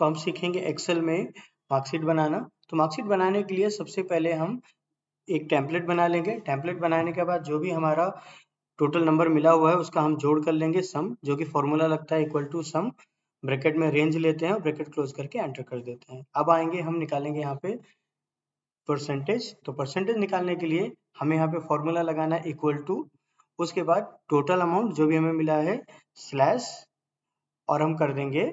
तो हम सीखेंगे एक्सेल में मार्कशीट बनाना। तो मार्कशीट बनाने के लिए सबसे पहले हम एक टेम्पलेट बना लेंगे। टेम्पलेट बनाने के बाद जो भी हमारा टोटल नंबर मिला हुआ है उसका हम जोड़ कर लेंगे सम, जो कि फॉर्मूला लगता है इक्वल टू सम, ब्रैकेट में रेंज लेते हैं और ब्रैकेट क्लोज करके एंटर कर देते हैं। अब आएंगे हम निकालेंगे यहाँ पे परसेंटेज। तो परसेंटेज निकालने के लिए हमें यहाँ पे फॉर्मूला लगाना है इक्वल टू, उसके बाद टोटल अमाउंट जो भी हमें मिला है स्लैश, और हम कर देंगे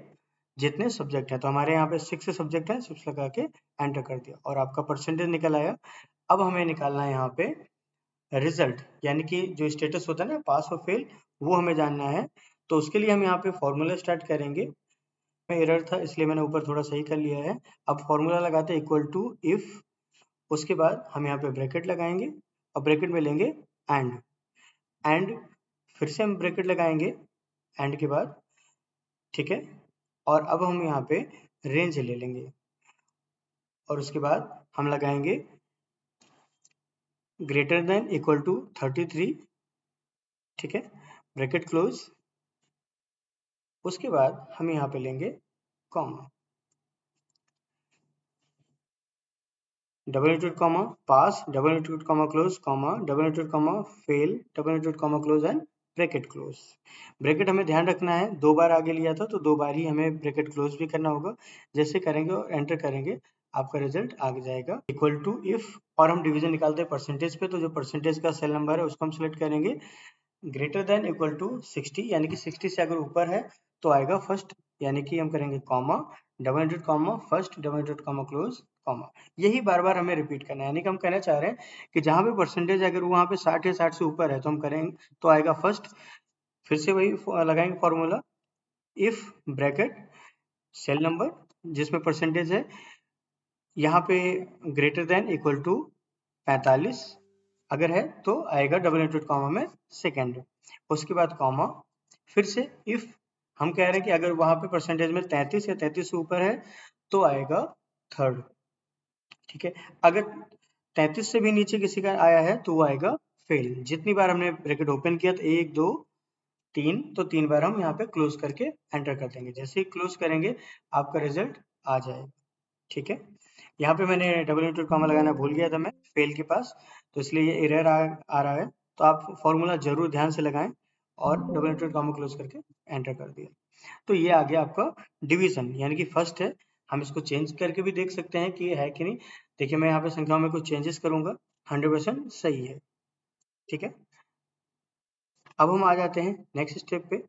जितने सब्जेक्ट हैं। तो हमारे यहाँ पे 6 सब्जेक्ट हैं, 6 लगा के एंटर कर दिया और आपका परसेंटेज निकल आया। अब हमें निकालना है यहाँ पे रिजल्ट, यानी कि जो स्टेटस होता है ना पास और फेल, वो हमें जानना है। तो उसके लिए हम यहाँ पे फॉर्मूला स्टार्ट करेंगे। में एरर था इसलिए मैंने ऊपर थोड़ा सही कर लिया है। अब फॉर्मूला लगाते हैं इक्वल टू इफ, उसके बाद हम यहाँ पे ब्रैकेट लगाएंगे और ब्रैकेट में लेंगे एंड फिर से हम ब्रैकेट लगाएंगे एंड के बाद, ठीक है। और अब हम यहाँ पे रेंज ले लेंगे और उसके बाद हम लगाएंगे ग्रेटर देन इक्वल टू 33, ठीक है, ब्रैकेट क्लोज। उसके बाद हम यहाँ पे लेंगे comma, double into comma pass, double into comma close, comma double into comma fail, double into comma close and bracket close. Bracket हमें ध्यान रखना है, 2 बार आगे लिया था तो 2 बार ही हमें ब्रैकेट क्लोज भी करना होगा। जैसे करेंगे और एंटर करेंगे आपका रिजल्ट आ जाएगा इक्वल टू इफ। और हम डिवीजन निकालते हैं परसेंटेज पे, तो जो परसेंटेज का सेल नंबर है उसको हम सिलेक्ट करेंगे ग्रेटर देन इक्वल टू 60, यानी कि 60 से अगर ऊपर है तो आएगा फर्स्ट, यानी कि हम करेंगे comma double into comma first, double into comma close, comma. यही बार बार हमें रिपीट करना है, यानी कि हम कहना चाह रहे हैं कि जहां पे परसेंटेज अगर वहां पे 60 या 60 से ऊपर है तो हम करेंगे तो आएगा फर्स्ट। फिर से वही लगाएंगे formula if bracket cell number जिसमें परसेंटेज है यहाँ पे ग्रेटर देन इक्वल टू 45 अगर है तो आएगा डबल इनटू कॉमा में सेकेंड, उसके बाद कॉमा, फिर से इफ हम कह रहे हैं कि अगर वहां पे परसेंटेज में 33 या 33 से ऊपर है तो आएगा थर्ड, ठीक है। अगर 33 से भी नीचे किसी का आया है तो वो आएगा फेल। जितनी बार हमने ब्रैकेट ओपन किया तो 1 2 3, तो 3 बार हम यहाँ पे क्लोज करके एंटर कर देंगे। जैसे ही क्लोज करेंगे आपका रिजल्ट आ जाएगा, ठीक है। यहाँ पे मैंने डबल इनटू कॉमा लगाना भूल गया था मैं फेल के पास, तो इसलिए ये एरर आ रहा है। तो आप फॉर्मूला जरूर ध्यान से लगाएं और डबल इनटू कॉमा क्लोज करके एंटर कर दिया। तो ये आ गया आपका डिवीजन, यानी कि फर्स्ट है। हम इसको चेंज करके भी देख सकते हैं कि ये है कि नहीं। देखिए मैं यहाँ पे संख्याओं में कुछ चेंजेस करूंगा, 100% सही है, ठीक है। अब हम आ जाते हैं नेक्स्ट स्टेप पे।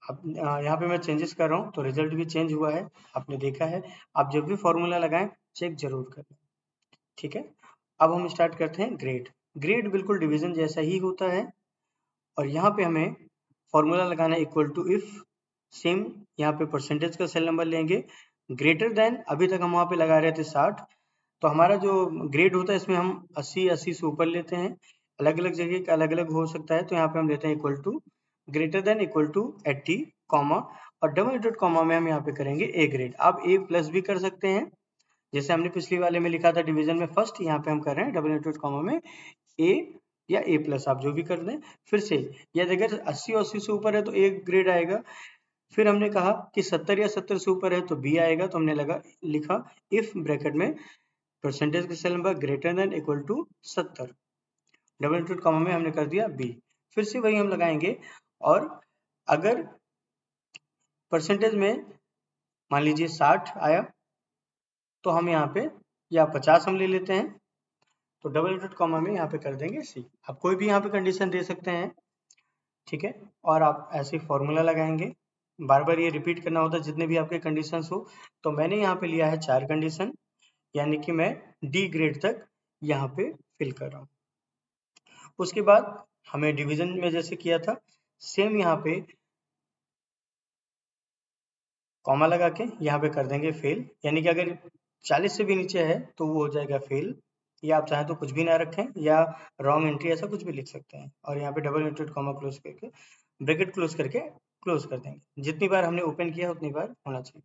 अब यहाँ पे मैं चेंजेस कर रहा हूँ तो रिजल्ट भी चेंज हुआ है, आपने देखा है। आप जब भी फॉर्मूला लगाएं चेक जरूर करें, ठीक है। अब हम स्टार्ट करते हैं ग्रेड। ग्रेड बिल्कुल डिवीजन जैसा ही होता है और यहाँ पे हमें फॉर्मूला लगाना है इक्वल टू इफ सेम, यहाँ पे परसेंटेज का सेल नंबर लेंगे ग्रेटर देन, अभी तक हम वहाँ पे लगा रहे थे 60, तो हमारा जो ग्रेड होता है इसमें हम 80 से ऊपर लेते हैं। अलग अलग जगह का अलग अलग हो सकता है, तो यहाँ पे हम लेते हैं equal to greater than equal to 80 comma, और डबल इनटू कॉमा में हम यहाँ पे करेंगे ए ग्रेड। आप ए प्लस भी कर सकते हैं, जैसे हमने पिछली वाले में लिखा था डिवीजन में फर्स्ट, यहाँ पे हम कर रहे हैं डबल इनटू कॉमा में ए या ए प्लस, आप जो भी कर दें। फिर से यदि अगर 80 और 80 से ऊपर है तो ए ग्रेड आएगा। फिर हमने कहा कि 70 या 70 से ऊपर है तो बी आएगा, तो हमने लिखा इफ ब्रैकेट में परसेंटेज का cell number greater than equal to 70, double into comma में हमने कर दिया बी। फिर से वही हम लगाएंगे, और अगर परसेंटेज में मान लीजिए 60 आया तो हम यहाँ पे, या 50 हम ले लेते हैं, तो डबल इनटू कॉमा में यहाँ पे कर देंगे सी। आप कोई भी यहाँ पे कंडीशन दे सकते हैं, ठीक है। और आप ऐसे फॉर्मूला लगाएंगे, बार बार ये रिपीट करना होता है जितने भी आपके कंडीशंस हो। तो मैंने यहाँ पे लिया है 4 कंडीशन, यानी कि मैं डी ग्रेड तक यहाँ पे फिल कर रहा हूँ। उसके बाद हमें डिवीजन में जैसे किया था सेम यहाँ पे कॉमा लगा के यहाँ पे कर देंगे फेल, यानी कि अगर 40 से भी नीचे है तो वो हो जाएगा फेल, या आप चाहें तो कुछ भी ना रखें या रॉन्ग एंट्री ऐसा कुछ भी लिख सकते हैं। और यहाँ पे डबल इनटू कॉमा क्लोज करके ब्रैकेट क्लोज करके क्लोज कर देंगे। जितनी बार हमने ओपन किया उतनी बार होना चाहिए।